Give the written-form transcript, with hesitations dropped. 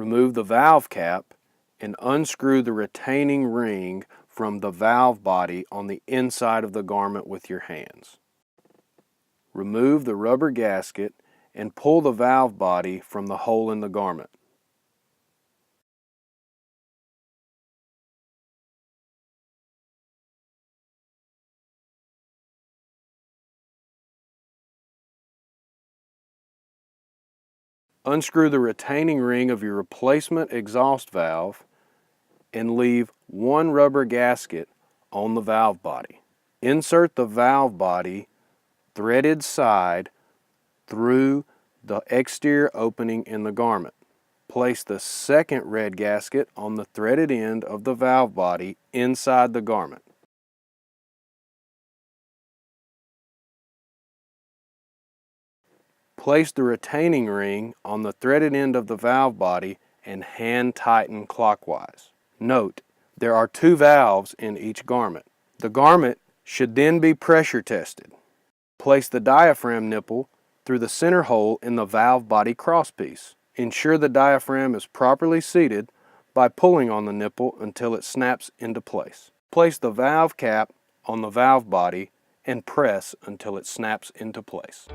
Remove the valve cap and unscrew the retaining ring from the valve body on the inside of the garment with your hands. Remove the rubber gasket and pull the valve body from the hole in the garment. Unscrew the retaining ring of your replacement exhaust valve and leave one rubber gasket on the valve body. Insert the valve body threaded side through the exterior opening in the garment. Place the second red gasket on the threaded end of the valve body inside the garment. Place the retaining ring on the threaded end of the valve body and hand tighten clockwise. Note, there are 2 valves in each garment. The garment should then be pressure tested. Place the diaphragm nipple through the center hole in the valve body crosspiece. Ensure the diaphragm is properly seated by pulling on the nipple until it snaps into place. Place the valve cap on the valve body and press until it snaps into place.